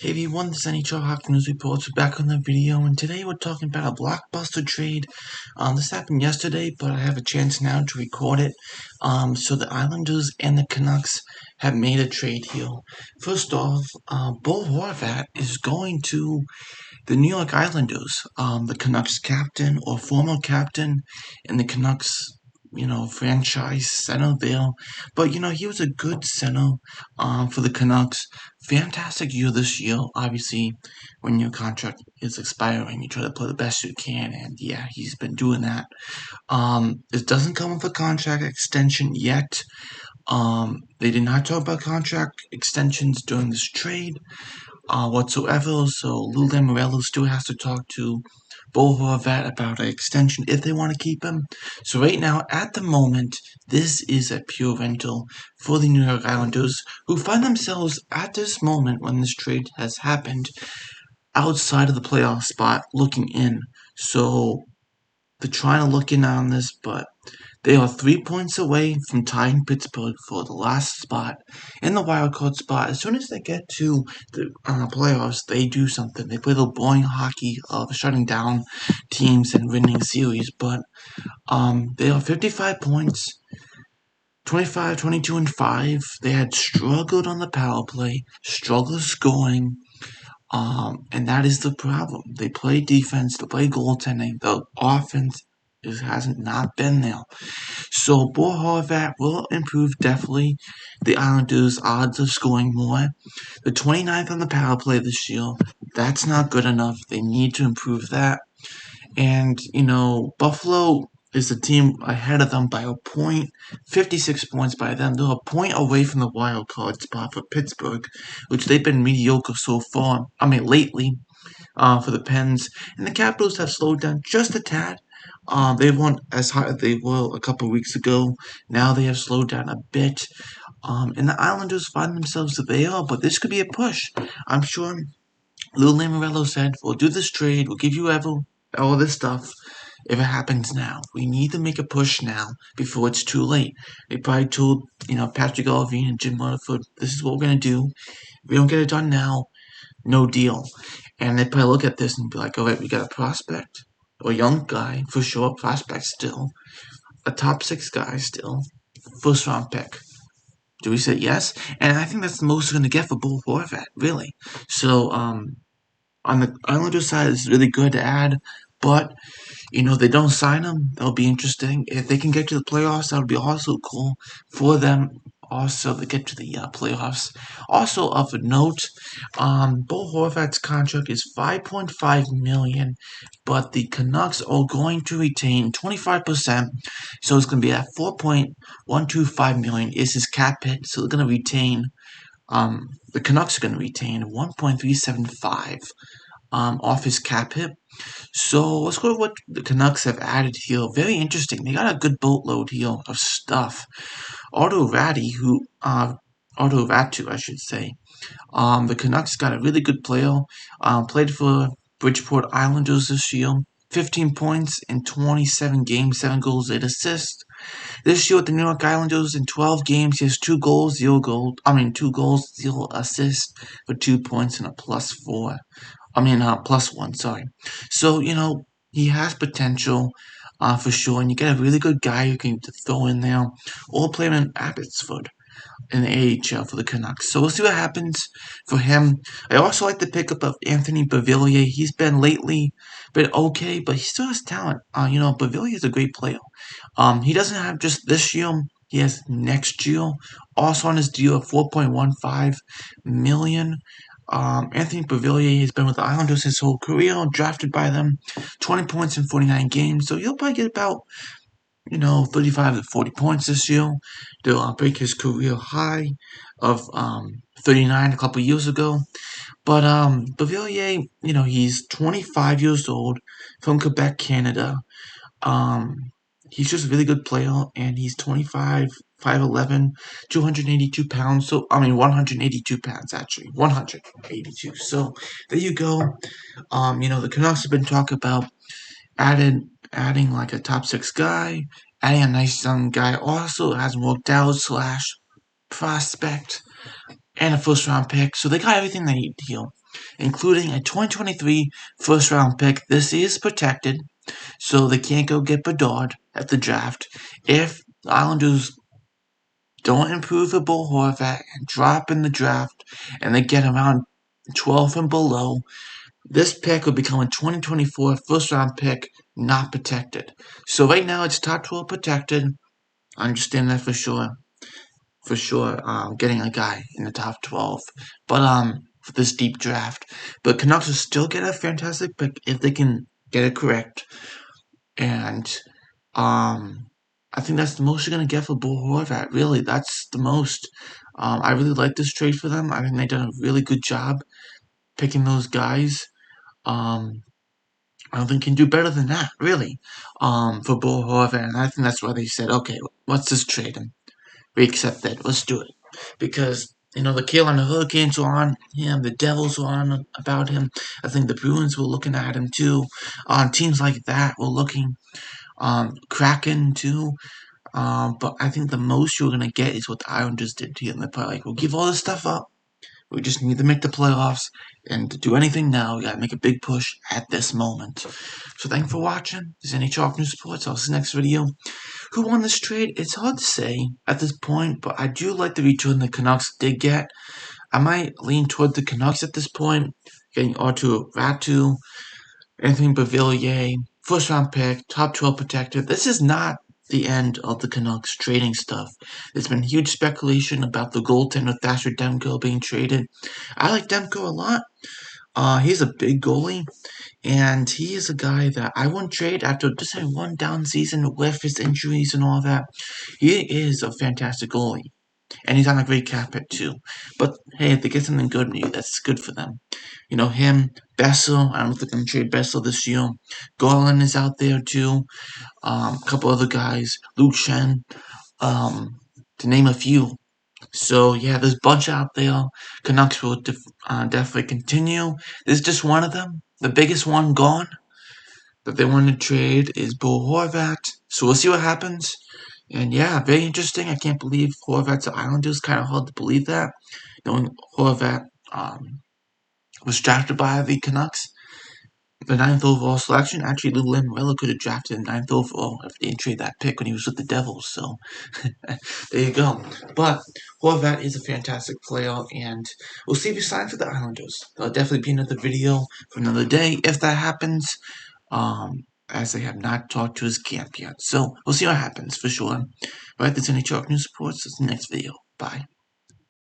Hey everyone, this is NHL Hockey News Reports. We're back on the video, and today we're talking about a blockbuster trade. This happened yesterday, but I have a chance now to record it. So the Islanders and the Canucks have made a trade here. First off, Bo Horvat is going to the New York Islanders. The Canucks captain or former captain in the Canucks franchise center there. But, he was a good center for the Canucks. Fantastic year this year. Obviously, when your contract is expiring, you try to play the best you can. And, yeah, he's been doing that. It doesn't come with a contract extension yet. They did not talk about contract extensions during this trade whatsoever. So Lou Lamoriello still has to talk to Bo Horvat about an extension if they want to keep him. So right now, at the moment, this is a pure rental for the New York Islanders, who find themselves at this moment when this trade has happened outside of the playoff spot, looking in. So they're trying to look in on this, but they are 3 points away from tying Pittsburgh for the last spot in the wildcard spot. As soon as they get to the playoffs, they do something. They play the boring hockey of shutting down teams and winning series, but they are 55 points. 25, 22, and 5. They had struggled on the power play, struggled scoring, and that is the problem. They play defense, they play goaltending. The offense hasn't not been there. So Bo Horvat will improve definitely the Islanders' odds of scoring more. The 29th on the power play this year, that's not good enough. They need to improve that. And, Buffalo is the team ahead of them by a point, 56 points by them. They're a point away from the wild card spot for Pittsburgh, which they've been mediocre so far. Lately, for the Pens. And the Capitals have slowed down just a tad. They weren't as high as they were a couple weeks ago. Now they have slowed down a bit. And the Islanders find themselves there, but this could be a push. I'm sure Lou Lamoriello said, we'll do this trade, we'll give you all this stuff if it happens now. We need to make a push now before it's too late. They probably told, Patrick Allvin and Jim Rutherford, this is what we're going to do. If we don't get it done now, no deal. And they probably look at this and be like, all right, we got a prospect, a young guy, for sure, prospect still, a top 6 guy still, first round pick. Do we say yes? And I think that's the most we're going to get for Bo Horvat, really. So, on the Islanders side, it's really good to add, but, they don't sign him. That'll be interesting. If they can get to the playoffs, that would be also cool for them. Also, to get to the playoffs. Also, of a note, Bo Horvat's contract is $5.5 million, but the Canucks are going to retain 25%, so it's going to be at $4.125 million is his cap hit. So they're going to retain. The Canucks are going to retain 1.375 off his cap hit. So let's go to what the Canucks have added here. Very interesting. They got a good boatload here of stuff. Raty, Ratu, I should say. The Canucks got a really good player. Played for Bridgeport Islanders this year. 15 points in 27 games, 7 goals, 8 assists. This year with the New York Islanders in 12 games, he has 2 goals, 0 assists for 2 points and a +4. +1, sorry. So, he has potential for sure, and you get a really good guy you can throw in there, or play him in Abbotsford in the AHL for the Canucks. So we'll see what happens for him. I also like the pickup of Anthony Beauvillier. He's been lately been okay, but he still has talent. Beauvillier is a great player. He doesn't have just this year. He has next year. Also on his deal of $4.15 million. Anthony Beauvillier has been with the Islanders his whole career, drafted by them, 20 points in 49 games. So he'll probably get about 35 to 40 points this year. They'll break his career high of 39 a couple years ago. But Beauvillier, he's 25 years old from Quebec, Canada. He's just a really good player, and he's 25, 5'11", 282 pounds. So, 182 pounds, actually. 182. So, there you go. The Canucks have been talking about adding like a top 6 guy, adding a nice young guy. Also, it hasn't worked out, / prospect, and a first round pick. So, they got everything they need here. including a 2023 first-round pick. This is protected, so they can't go get Bedard at the draft. If the Islanders don't improve for Bo Horvat and drop in the draft, and they get around 12 and below, this pick will become a 2024 first-round pick, not protected. So right now it's top 12 protected. I understand that for sure. For sure, getting a guy in the top 12. But for this deep draft. But Canucks will still get a fantastic pick if they can get it correct. And I think that's the most you're gonna get for Bo Horvat. Really, that's the most. I really like this trade for them. I think they've done a really good job picking those guys. I don't think can do better than that, really, for Bo Horvat. And I think that's why they said, okay, let's just trade him. We accept that. Let's do it. Because, the Carolina Hurricanes were on him. The Devils were on about him. I think the Bruins were looking at him, too. Teams like that were looking. Kraken, too. But I think the most you're going to get is what the Islanders did to him. They're probably like, we'll give all this stuff up. We just need to make the playoffs, and to do anything now, we gotta make a big push at this moment. So thanks for watching. This is NHL News Sports. I'll see you next video. Who won this trade? It's hard to say at this point, but I do like the return the Canucks did get. I might lean toward the Canucks at this point, getting Raty, Anthony Beauvillier, first round pick, top 12 protected. This is not the end of the Canucks trading stuff. There's been huge speculation about the goaltender Thatcher Demko being traded. I like Demko a lot. He's a big goalie, and he is a guy that I wouldn't trade after just having one down season with his injuries and all that. He is a fantastic goalie, and he's on a great cap hit too. But hey, if they get something good, maybe that's good for them. Him, Bessel. I don't think I'm gonna trade Bessel this year. Garland is out there too. A couple other guys, Luke Shen, to name a few. So yeah, there's a bunch out there. Canucks will definitely continue. This is just one of them. The biggest one gone that they want to trade is Bo Horvat. So we'll see what happens. And yeah, very interesting. I can't believe Horvat's the Islanders. Kind of hard to believe that. Knowing Horvat was drafted by the Canucks. The 9th overall selection. Actually, Lou Lamoriello could have drafted him 9th overall if they didn't trade that pick when he was with the Devils. So, there you go. But Horvat is a fantastic player, and we'll see if he signs for the Islanders. There'll definitely be another video for another day if that happens, as they have not talked to his camp yet. So, we'll see what happens for sure. Right, that's NHL News Reports. That's the next video. Bye.